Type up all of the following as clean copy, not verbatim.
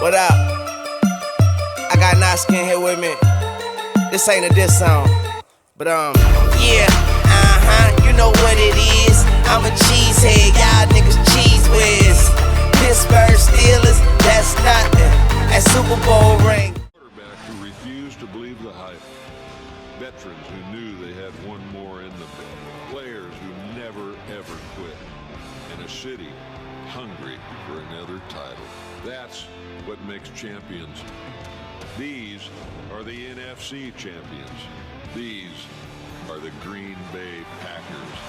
What up? I got Naskin here with me. This ain't a diss song, but yeah, you know what it is. I'm a cheesehead, y'all niggas cheese whiz. Pittsburgh Steelers, that's nothing. That Super Bowl ring. Quarterback who refused to believe the hype. Veterans who knew they had one more in them. Players who never ever quit. And a city hungry for another title. That's what makes champions. These are the NFC champions. These are the Green Bay Packers.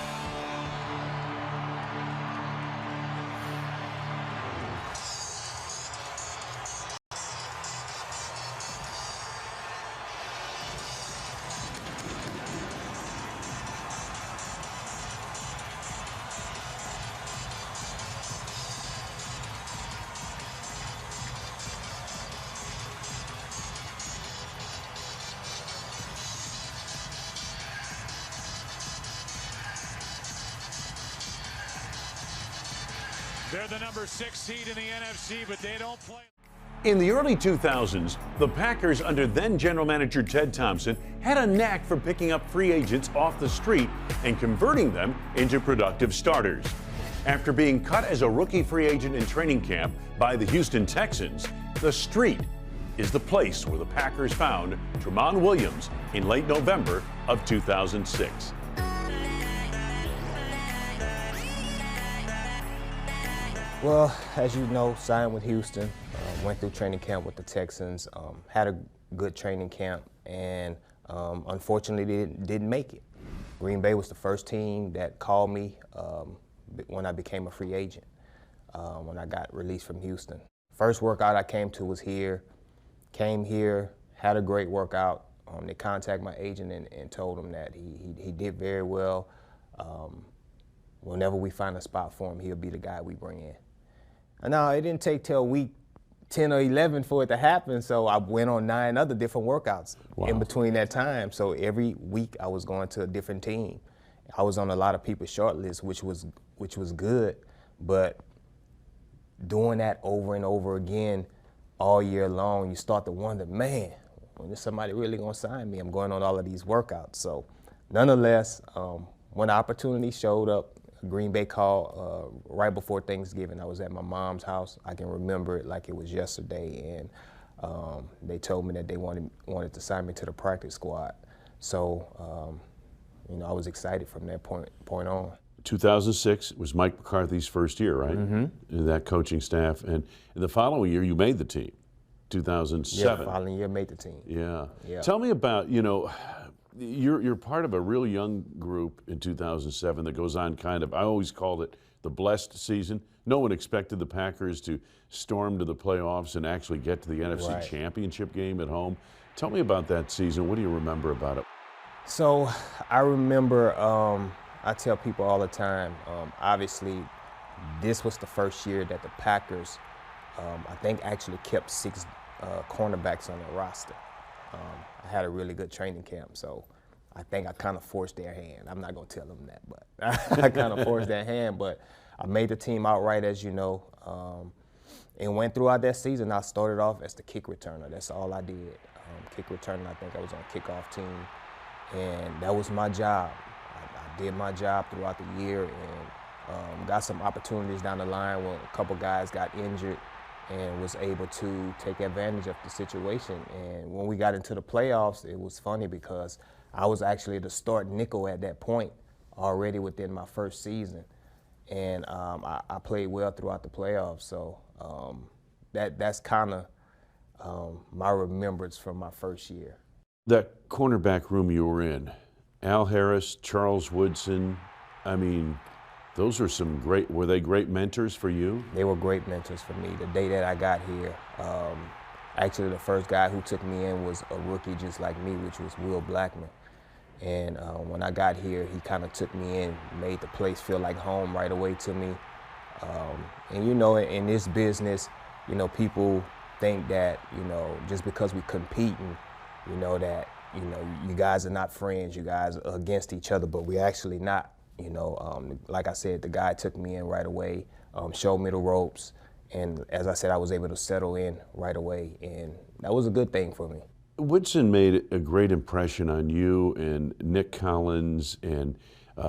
They're the number 6 seed in the NFC, but they don't play. In the early 2000s, the Packers under then general manager Ted Thompson had a knack for picking up free agents off the street and converting them into productive starters. After being cut as a rookie free agent in training camp by the Houston Texans, the street is the place where the Packers found Tramon Williams in late November of 2006. Well, as you know, signed with Houston, went through training camp with the Texans, had a good training camp, and unfortunately didn't make it. Green Bay was the first team that called me when I became a free agent, when I got released from Houston. First workout I came to was here, came here, had a great workout. They contacted my agent and told him that he did very well. Whenever we find a spot for him, he'll be the guy we bring in. No, it didn't take till week 10 or 11 for it to happen, so I went on 9 other different workouts in between that time. So every week I was going to a different team. I was on a lot of people's short list, which was good, but doing that over and over again all year long, you start to wonder, man, when is somebody really gonna sign me? I'm going on all of these workouts. So nonetheless, when the opportunity showed up, Green Bay called right before Thanksgiving. I was at my mom's house. I can remember it like it was yesterday, and they told me that they wanted to sign me to the practice squad. So, I was excited from that point on. 2006 was Mike McCarthy's first year, right? Mm-hmm. In that coaching staff, and the following year you made the team, 2007. Yeah, the following year made the team. Yeah. Tell me about, you're part of a real young group in 2007 that goes on I always called it the blessed season. No one expected the Packers to storm to the playoffs and actually get to the NFC Championship game at home. Tell me about that season. What do you remember about it? So I remember, I tell people all the time, obviously this was the first year that the Packers, I think actually kept 6 cornerbacks on their roster. I had a really good training camp, so I think I kind of forced their hand. I'm not going to tell them that, but I kind of forced their hand. But I made the team outright, as you know, and went throughout that season. I started off as the kick returner. That's all I did. Kick returner, I think I was on a kickoff team, and that was my job. I did my job throughout the year and got some opportunities down the line when a couple guys got injured, and was able to take advantage of the situation. And when we got into the playoffs, it was funny because I was actually the start nickel at that point already within my first season. And I played well throughout the playoffs. So that's kind of my remembrance from my first year. That cornerback room you were in, Al Harris, Charles Woodson, those are were they great mentors for you? They were great mentors for me. The day that I got here, actually the first guy who took me in was a rookie just like me, which was Will Blackman. And when I got here, he kind of took me in, made the place feel like home right away to me. And in this business, people think that, just because we competing, that, you guys are not friends, you guys are against each other, but we're actually not. Like I said, the guy took me in right away, showed me the ropes, And as I said, I was able to settle in right away, and that was a good thing for me. Woodson made a great impression on you and Nick Collins and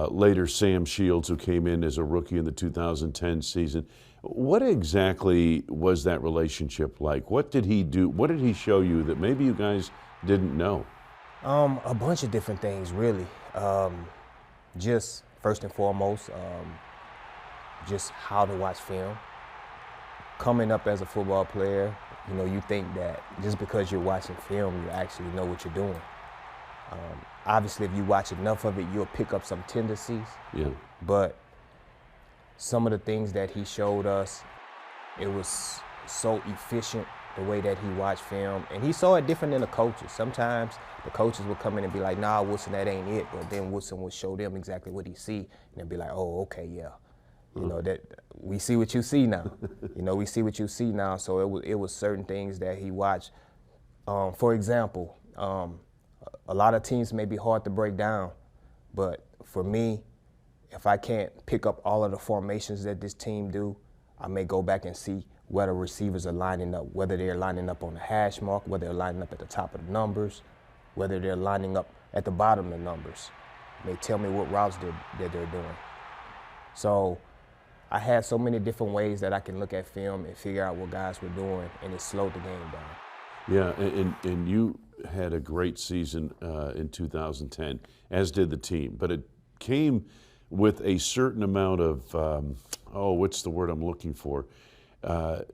later Sam Shields, who came in as a rookie in the 2010 season. What exactly was that relationship like? What did he do? What did he show you that maybe you guys didn't know? A bunch of different things, really. Just first and foremost, just how to watch film. Coming up as a football player, you know, you think that just because you're watching film, you actually know what you're doing. Obviously, if you watch enough of it, you'll pick up some tendencies. Yeah. But some of the things that he showed us, it was so efficient the way that he watched film. And he saw it different than the coaches. Sometimes the coaches would come in and be like, nah, Woodson, that ain't it. But then Woodson would show them exactly what he see. And they'd be like, oh, okay, yeah. You know, that we see what you see now. You know, we see what you see now. So it was certain things that he watched. For example, a lot of teams may be hard to break down, but for me, if I can't pick up all of the formations that this team do, I may go back and see where the receivers are lining up, whether they're lining up on the hash mark, whether they're lining up at the top of the numbers, whether they're lining up at the bottom of the numbers. They tell me what routes that they're doing. So I had so many different ways that I can look at film and figure out what guys were doing, and it slowed the game down. Yeah, and you had a great season in 2010, as did the team, but it came with a certain amount of, what's the word I'm looking for?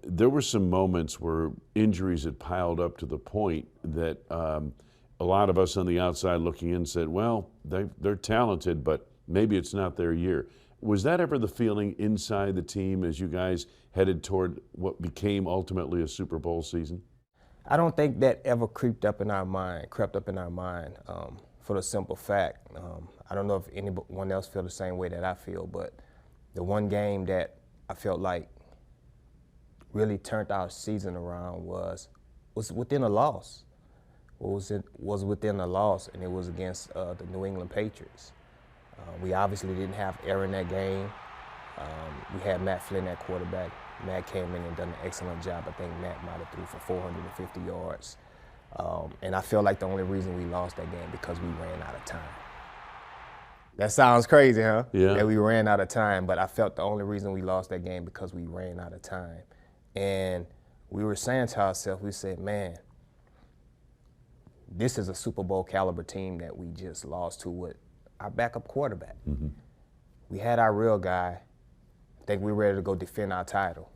There were some moments where injuries had piled up to the point that a lot of us on the outside looking in said, well, they're talented, but maybe it's not their year. Was that ever the feeling inside the team as you guys headed toward what became ultimately a Super Bowl season? I don't think that ever crept up in our mind, for the simple fact. I don't know if anyone else feel the same way that I feel, but the one game that I felt like really turned our season around was within a loss. Was within a loss, and it was against the New England Patriots. We obviously didn't have air in that game. We had Matt Flynn at quarterback. Matt came in and done an excellent job. I think Matt might have threw for 450 yards. And I feel like the only reason we lost that game because we ran out of time. That sounds crazy, huh? Yeah. That we ran out of time, but I felt the only reason we lost that game because we ran out of time. And we were saying to ourselves, we said, man, this is a Super Bowl caliber team that we just lost to with our backup quarterback. Mm-hmm. We had our real guy. I think we were ready to go defend our title.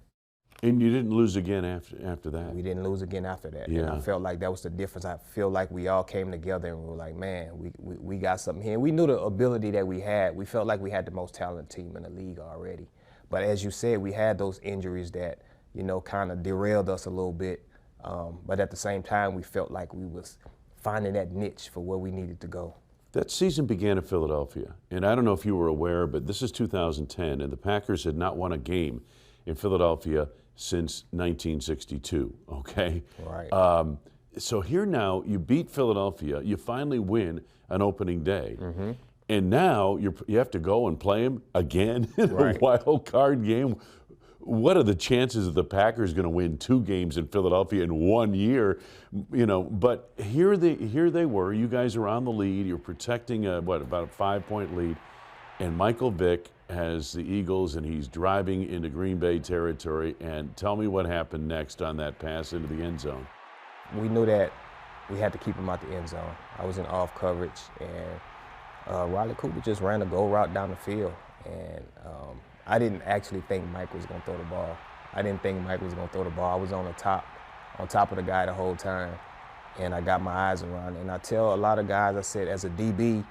And you didn't lose again after that. We didn't lose again after that. Yeah. And I felt like that was the difference. I feel like we all came together and we were like, man, we got something here. We knew the ability that we had. We felt like we had the most talented team in the league already. But as you said, we had those injuries that, you know, kind of derailed us a little bit. But at the same time, we felt like we was finding that niche for where we needed to go. That season began in Philadelphia, and I don't know if you were aware, but this is 2010, and the Packers had not won a game in Philadelphia since 1962, okay? Right. So here now, you beat Philadelphia, you finally win on opening day, and now you have to go and play them again in a wild card game. What are the chances of the Packers going to win 2 games in Philadelphia in 1 year? You know, but here they were. You guys are on the lead. You're protecting about a 5-point lead, and Michael Vick has the Eagles, and he's driving into Green Bay territory. And tell me what happened next on that pass into the end zone. We knew that we had to keep him out the end zone. I was in off coverage, and Riley Cooper just ran a go route down the field, and I didn't actually think Mike was going to throw the ball. I was on top of the guy the whole time, and I got my eyes around it. And I tell a lot of guys, I said, as a DB,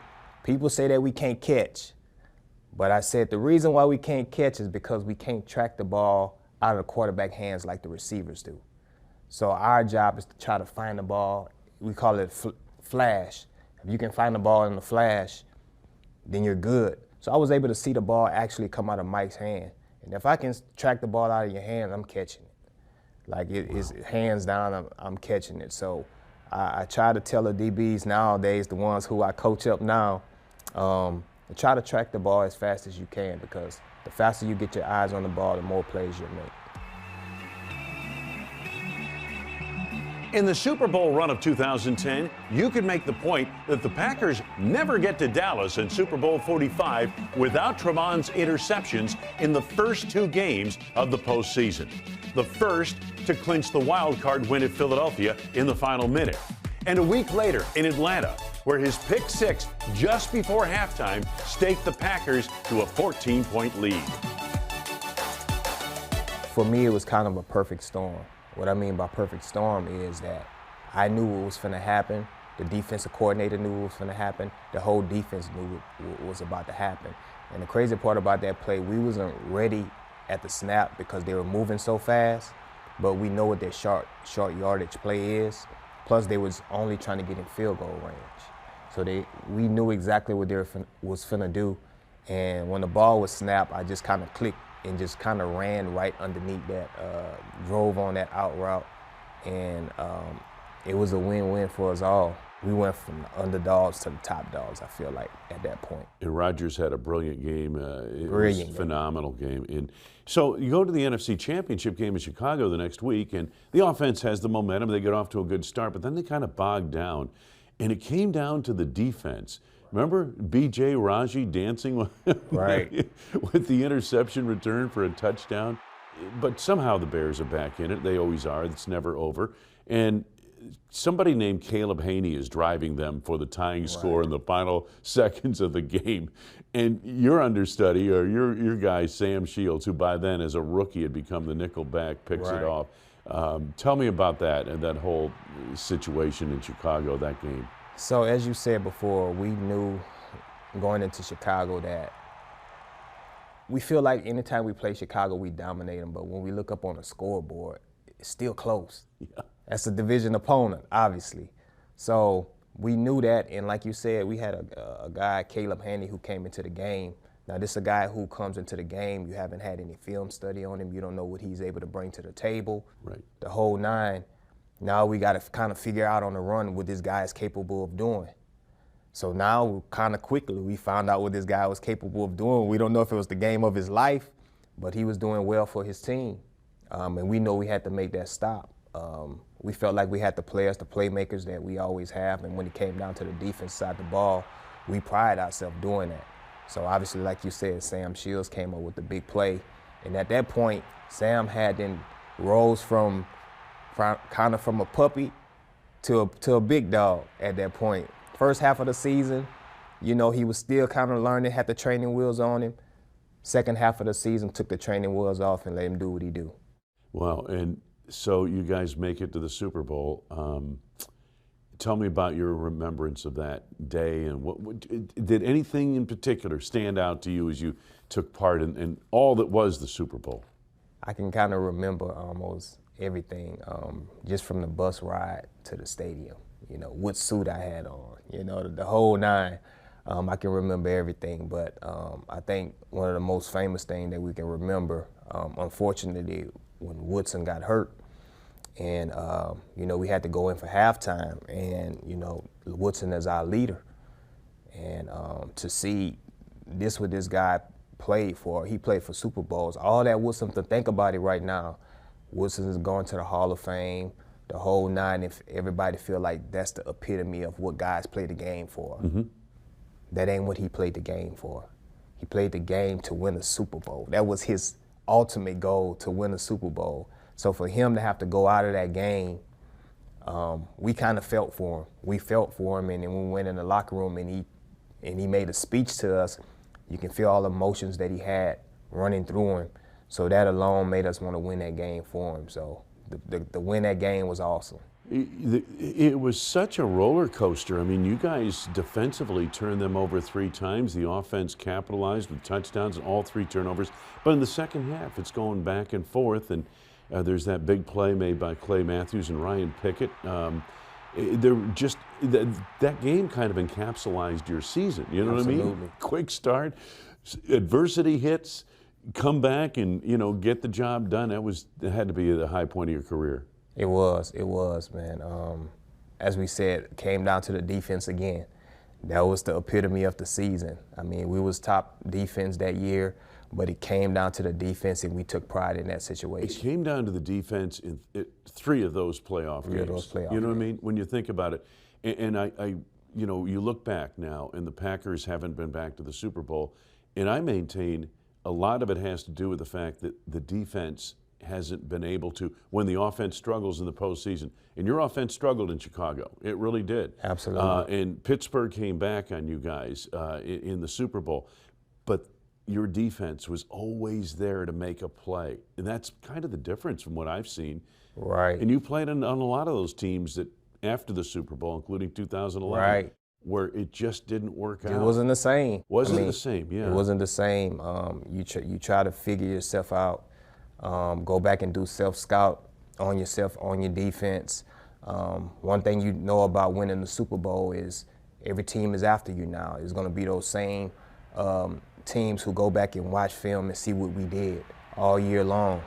people say that we can't catch. But I said the reason why we can't catch is because we can't track the ball out of the quarterback hands like the receivers do. So our job is to try to find the ball. We call it flash. If you can find the ball in the flash, then you're good. So I was able to see the ball actually come out of Mike's hand. And if I can track the ball out of your hand, I'm catching it. Like it's hands down, I'm catching it. So I try to tell the DBs nowadays, the ones who I coach up now, try to track the ball as fast as you can, because the faster you get your eyes on the ball, the more plays you'll make. In the Super Bowl run of 2010, you could make the point that the Packers never get to Dallas in Super Bowl 45 without Tramon's interceptions in the first 2 games of the postseason. The first to clinch the wild card win at Philadelphia in the final minute. And a week later in Atlanta, where his pick 6 just before halftime staked the Packers to a 14-point lead. For me, it was kind of a perfect storm. What I mean by perfect storm is that I knew what was finna happen. The defensive coordinator knew what was finna happen. The whole defense knew what was about to happen. And the crazy part about that play, we wasn't ready at the snap because they were moving so fast, but we know what their short yardage play is. Plus, they was only trying to get in field goal range. So we knew exactly what they was finna do. And when the ball was snapped, I just kind of clicked and just kind of ran right underneath that, drove on that out route, and it was a win-win for us all. We went from the underdogs to the top dogs, I feel like, at that point. And Rodgers had a brilliant game. It Brilliant was a phenomenal game. And so you go to the NFC Championship game in Chicago the next week, and the offense has the momentum. They get off to a good start, but then they kind of bogged down. And it came down to the defense. Remember B.J. Raji dancing Right. with the interception return for a touchdown? But somehow the Bears are back in it. They always are. It's never over. And somebody named Caleb Haney is driving them for the tying score in the final seconds of the game. And your understudy, or your guy, Sam Shields, who by then as a rookie had become the nickel back, picks it off. Tell me about that and that whole situation in Chicago, that game. So as you said before, we knew going into Chicago that we feel like anytime we play Chicago, we dominate them. But when we look up on the scoreboard, it's still close. Yeah. That's a division opponent, obviously. So we knew that, and like you said, we had a guy, Caleb Haney, who came into the game. Now, this is a guy who comes into the game. You haven't had any film study on him. You don't know what he's able to bring to the table. Right. The whole 9. Now we got to kind of figure out on the run what this guy is capable of doing. So now, kind of quickly, we found out what this guy was capable of doing. We don't know if it was the game of his life, but he was doing well for his team. And we know we had to make that stop. We felt like we had the players, the playmakers that we always have. And when it came down to the defense side of the ball, we pride ourselves doing that. So obviously, like you said, Sam Shields came up with the big play. And at that point, Sam had then rose from kind of from a puppy to a big dog at that point. First half of the season, you know, he was still kind of learning, had the training wheels on him. Second half of the season, took the training wheels off and let him do what he do. Wow, and so you guys make it to the Super Bowl. Tell me about your remembrance of that day, and what did anything in particular stand out to you as you took part in all that was the Super Bowl? I can kind of remember almost everything, just from the bus ride to the stadium. You know, what suit I had on, you know, the whole 9. I can remember everything, but I think one of the most famous things that we can remember, unfortunately, when Woodson got hurt, and you know, we had to go in for halftime, and you know, Woodson is our leader, and to see what this guy played for, he played for Super Bowls, all that Woodson, to think about it right now, Woodson is going to the Hall of Fame, the whole 9, if everybody feel like that's the epitome of what guys play the game for. Mm-hmm. That ain't what he played the game for. He played the game to win a Super Bowl. That was his ultimate goal, to win a Super Bowl. So for him to have to go out of that game, we kind of felt for him. We felt for him, and then when we went in the locker room and he made a speech to us, you can feel all the emotions that he had running through him. So that alone made us want to win that game for him. So the win that game was awesome. It was such a roller coaster. I mean, you guys defensively turned them over 3 times. The offense capitalized with touchdowns and all 3 turnovers. But in the second half, it's going back and forth, and there's that big play made by Clay Matthews and Ryan Pickett. That game kind of encapsulated your season. You know Absolutely. what I mean? Quick start, adversity hits, come back and, you know, get the job done. That had to be the high point of your career. It was, man. As we said, it came down to the defense again. That was the epitome of the season. I mean, we was top defense that year, but it came down to the defense, and we took pride in that It situation. came down to the defense in 3 of those playoff games. 3 of those playoff You know what I games. mean? When you think about it, and I, you know, you look back now, and the Packers haven't been back to the Super Bowl, and I maintain a lot of it has to do with the fact that the defense hasn't been able to, when the offense struggles in the postseason, and your offense struggled in Chicago. It really did. Absolutely. And Pittsburgh came back on you guys in the Super Bowl. But your defense was always there to make a play. And that's kind of the difference from what I've seen. Right. And you played on a lot of those teams that after the Super Bowl, including 2011, Right. where it just didn't work out. It wasn't the same. Wasn't the same, yeah. It wasn't the same. You try to figure yourself out, go back and do self-scout on yourself, on your defense. One thing you know about winning the Super Bowl is every team is after you now. It's going to be those same teams who go back and watch film and see what we did all year long.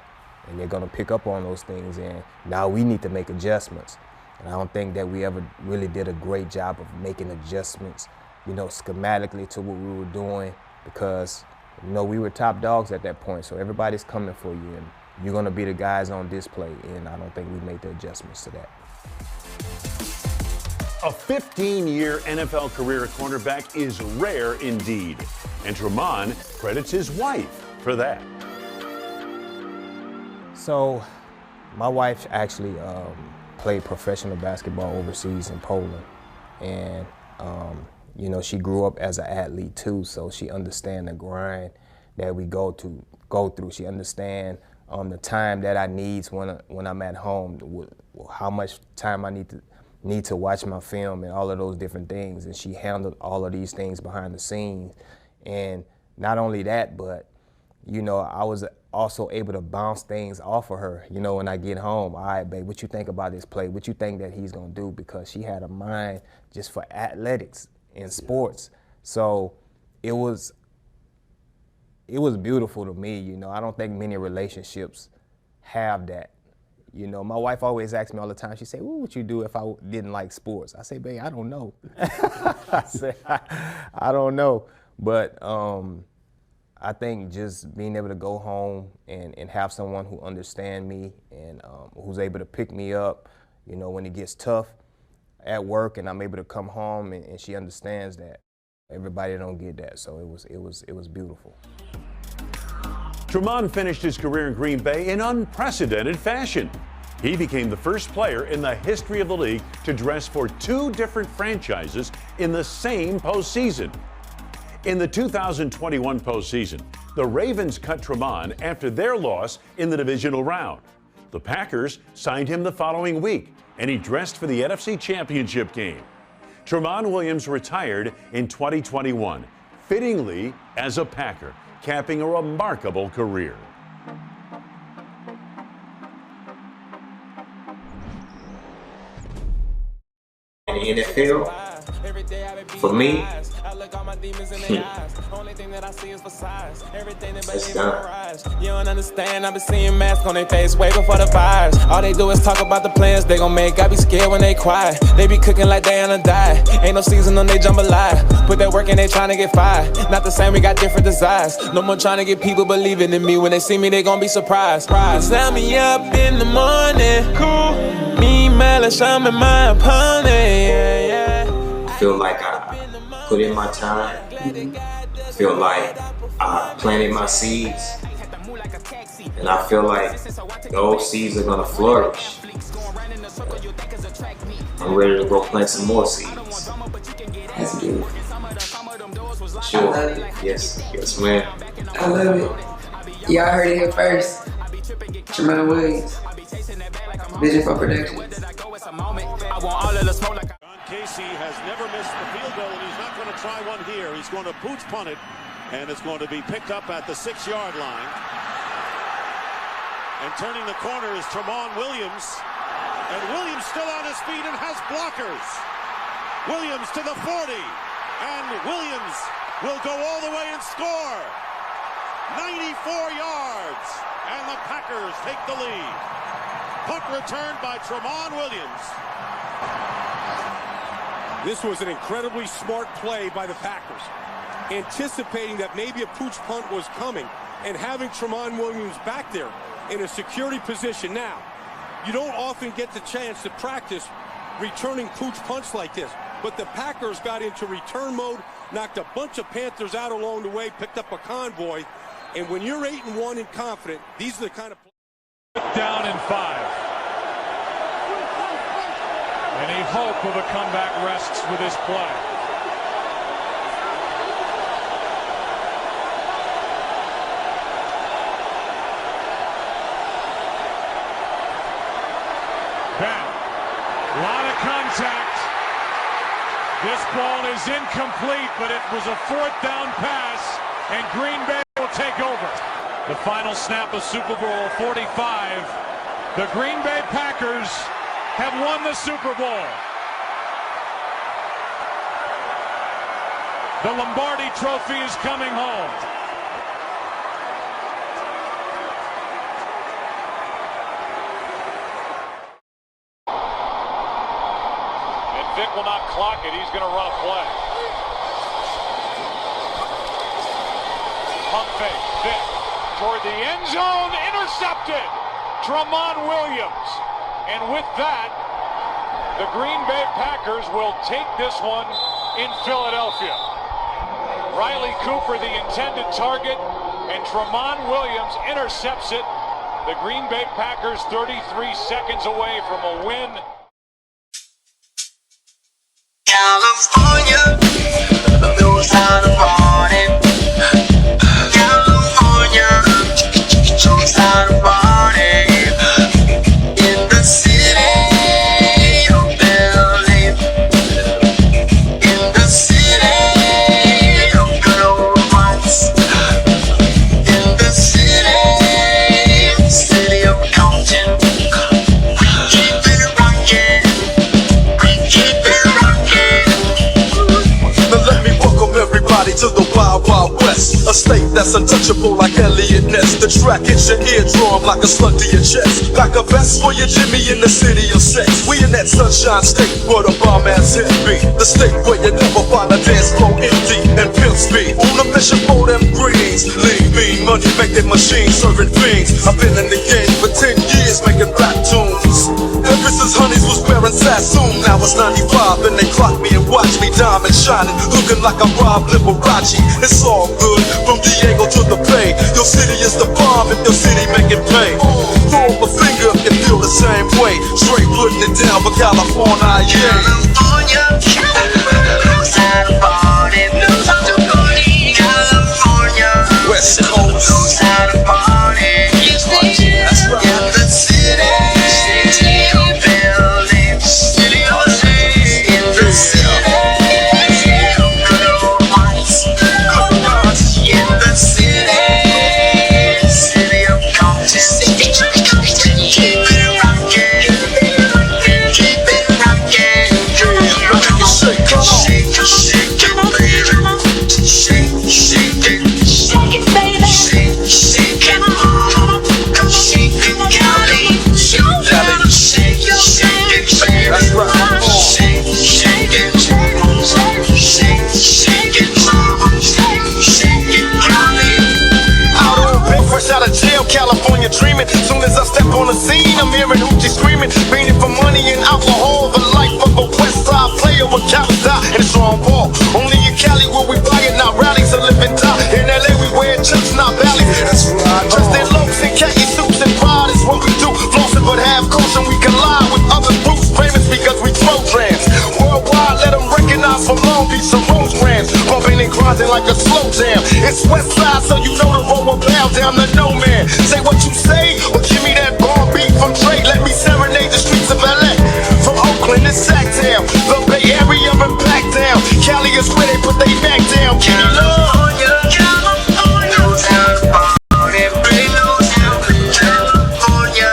And they're going to pick up on those things, and now we need to make adjustments. And I don't think that we ever really did a great job of making adjustments, you know, schematically to what we were doing, because, you know, we were top dogs at that point. So everybody's coming for you, and you're going to be the guys on display. And I don't think we made the adjustments to that. A 15-year NFL career at cornerback is rare indeed, and Tramon credits his wife for that. So my wife actually played professional basketball overseas in Poland, and you know, she grew up as an athlete too, so she understands the grind that we go through. She understands the time that I need when I'm at home, how much time I need to watch my film and all of those different things. And she handled all of these things behind the scenes. And not only that, but, you know, I was also able to bounce things off of her, you know, when I get home. All right, babe, what you think about this play? What you think that he's gonna do? Because she had a mind just for athletics and sports. So it was beautiful to me, you know. I don't think many relationships have that. You know, my wife always asks me all the time, she say, what would you do if I didn't like sports? I say, babe, I don't know. I say, I don't know. But I think just being able to go home and have someone who understands me and who's able to pick me up, you know, when it gets tough at work, and I'm able to come home and she understands that. Everybody don't get that, so it was beautiful. Tramon finished his career in Green Bay in unprecedented fashion. He became the first player in the history of the league to dress for 2 different franchises in the same postseason. In the 2021 postseason, the Ravens cut Tramon after their loss in the divisional round. The Packers signed him the following week, and he dressed for the NFC Championship game. Tramon Williams retired in 2021, fittingly as a Packer, capping a remarkable career. In the NFL, for me, it's done. You don't understand, I've been seeing masks on their face way before the vibes. All they do is talk about the plans they gon' make. I be scared when they quiet. They be cooking like they on a diet. Ain't no season on they jambalaya. Put that work in, they tryna get fired. Not the same, we got different desires. No more trying to get people believing in me. When they see me, they gon' be surprised. Slam me up in the morning. Cool. Me, Malice, I'm in my opponent. I feel like I put in my time. I feel like I planted my seeds. And I feel like those seeds are gonna flourish. I'm ready to go plant some more seeds. That's beautiful. Sure. I love it. Yes, ma'am. I love it. Y'all heard it here first. Tramon Williams, Vision for Productions. John Casey has never missed the field goal, and he's not going to try one here. He's going to boots punt it, and it's going to be picked up at the 6-yard line. And turning the corner is Tramon Williams. And Williams still on his feet and has blockers. Williams to the 40. And Williams will go all the way and score. 94 yards. And the Packers take the lead. Punt returned by Tramon Williams. This was an incredibly smart play by the Packers, anticipating that maybe a pooch punt was coming. and having Tramon Williams back there in a security position. Now, you don't often get the chance to practice returning pooch punts like this, but the Packers got into return mode, knocked a bunch of Panthers out along the way, picked up a convoy, and when you're 8-1 and confident, these are the kind of down in 5. Any hope of a comeback rests with this play. Ben, a lot of contact. This ball is incomplete, but it was a 4th down pass, and Green Bay will take over. The final snap of Super Bowl 45. The Green Bay Packers have won the Super Bowl. The Lombardi Trophy is coming home. And Vic will not clock it. He's going to run a play. Pump fake. Vic toward the end zone. Intercepted. Tramon Williams. And with that, the Green Bay Packers will take this one in Philadelphia. Riley Cooper, the intended target, and Tramon Williams intercepts it. The Green Bay Packers 33 seconds away from a win. California knows how to party. California knows how to party. In the city of LA. In the city of good old ones. In the city of Compton. We keep it rockin'. We keep it rockin'. Now let me welcome everybody to the Wild Wild West, a state that's untouchable like Elliot Ness. The track hits your eardrum like a slug to your chest. Pack a vest for your Jimmy in the city of sex. We in that sunshine state where the bomb ass hit me. The state where you never find a dance floor empty and pimp speed. On a mission for them greens. Lean, mean, money making machines serving fiends. I've been in the game for 10 years making rap tunes. Ever since Honeys was wearing Sassoon. Now it's 95 and they clock me and watch me diamond shining, looking like I'm Rob Liberace. It's all good from Diego to the Bay. Your city is the bomb if your city make it pay. Throw up a finger if you feel the same way. Straight putting it down for California, yeah. California knows how to party. Knows how to party. California West Coast knows how to party. That's right. In the city of LA. City of LA. In the city of good old ones. In the city of Compton. Keep it rockin'. Keep it rockin'. Shake it, baby. Shake it. Shake it, baby. Shake it. Shake it, Cali. Shake it, baby. That's right. Shake it. Shake it, Cali. Out on big, fresh out of jail, California dreaming. Soon as I step on the scene, I'm hearing hoochie screaming. Fiending for money and alcohol. The life of a West Side player with cowards die and a strong ball. Only in Cali will we buy it, not rallies to live and die. In LA we wear chucks, not valleys. That's right. Dressed in loafs and khaki suits and pride is what we do. Flossing but have caution, we collide with other groups famous because we throw trans. Worldwide, let them recognize from Long Beach to Rosecrans. Bumping and grinding like a slow jam. It's West Side, so you know the road will bow down to no man. Say what you say, or give me that bomb beat from Dre. Let me serenade the streets of LA. From Oakland to Sacktown, the Bay Area and back down. Cali is where they put they back down. Can you love? California knows how to party. Baby knows how to. California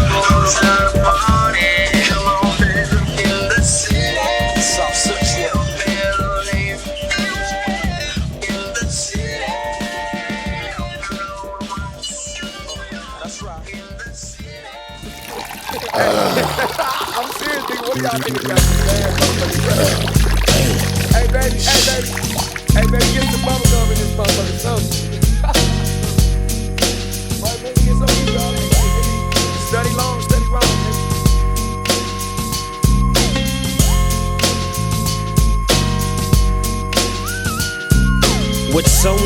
knows how to party. Come on, baby. In the city South Central. of LA. In the city of good old ones. That's right. In the city. I'm serious, nigga. What do y'all think about this? Hey, baby. Hey, baby, get some bubble gum in this motherfucker. So.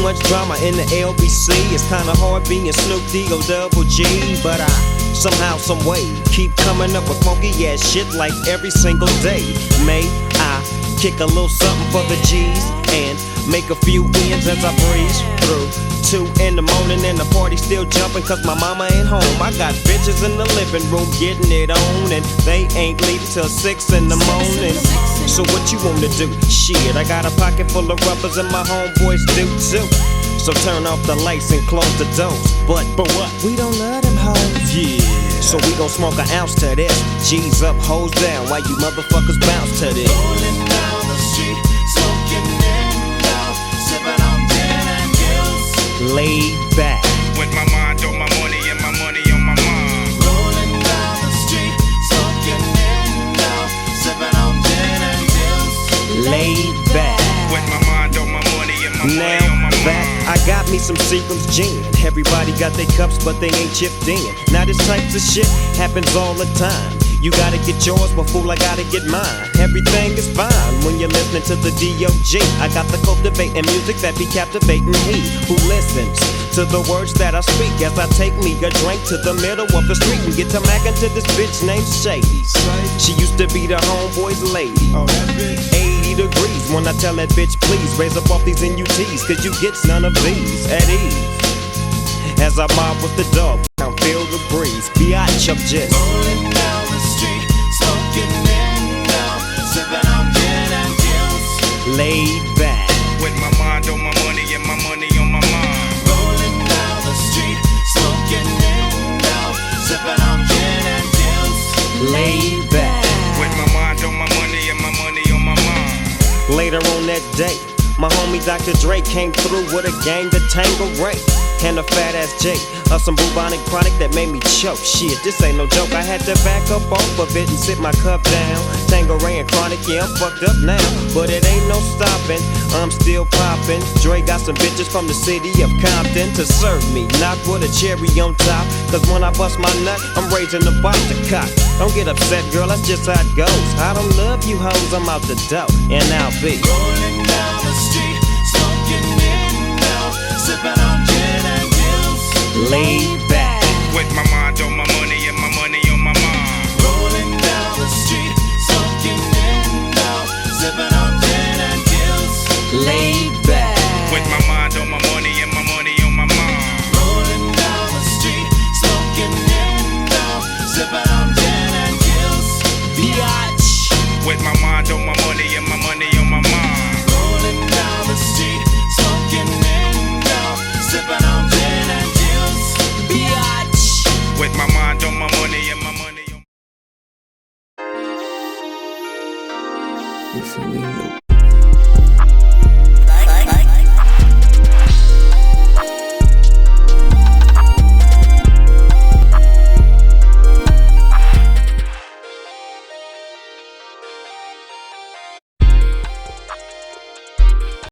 much drama in the LBC. It's kinda hard being Snoop D-O double G, but I somehow, some way keep coming up with funky ass shit like every single day. May I kick a little something for the G's and make a few ends as I breeze through 2 in the morning and the party still jumping cause my mama ain't home. I got bitches in the living room getting it on and they ain't leaving till 6 in the morning. So what you wanna do? Shit, I got a pocket full of rubbers and my homeboys do too. So turn off the lights and close the doors. But what? We don't love them hoes. Yeah. So we gon' smoke an ounce to this. G's up, hoes down, while you motherfuckers bounce to this. Rolling down the street, smoking in now, sipping on gin and gills. Laid back. With my mind on my money and my money on my mind. Rolling down the street, smoking in now, sipping on gin and gills. Laid back. With my mind on my money and my money Now on my back, mind. I got me some Seagram's gin. Everybody got their cups, but they ain't chipped in. Now this types of shit happens all the time. You gotta get yours, but fool, I gotta get mine. Everything is fine when you're listening to the D.O.G. I got the cultivating music that be captivating he who listens to the words that I speak as I take me a drink to the middle of the street and get to mackin' to this bitch named Shady. She used to be the homeboy's lady. 80 degrees when I tell that bitch, please raise up off these NUTs, cause you get none of these at ease. As I mob with the dog, I feel the breeze. Biatch, I'm just Rolling down the street, smoking in now, sipping on gin and gills. laid back. With my mind on my money and my money on my mind. Rolling down the street, smoking in now, sipping on gin and gills. Laid back. With my mind on my money and my money on my mind. Later on that day, my homie Dr. Dre came through with a gang to Tango Ray and a fat ass J of some bubonic chronic that made me choke. Shit, this ain't no joke. I had to back up off of it and sit my cup down. Tango Ray and chronic, yeah, I'm fucked up now, but it ain't no stopping. I'm still popping. Dre got some bitches from the city of Compton to serve me, not with a cherry on top. Cause when I bust my nut, I'm raising the bar to cock. Don't get upset, girl, that's just how it goes. I don't love you hoes, I'm out the door, and I'll be Rolling down the street, smoking in now, sipping on gin and gills. laid back. With my mind on my money and my money on my mind. Rolling down the street, smoking in now, sipping on gin and gills. Laid back. With my mind on my money and my money on my mind. Rolling down the street, smoking in now, sipping on gin and gills. Biatch. With my mind on my money and my money on my mind. Rolling down the street, smoking in now, sipping on gin and gills. Biatch. With my mind on my money and my money on If you ain't no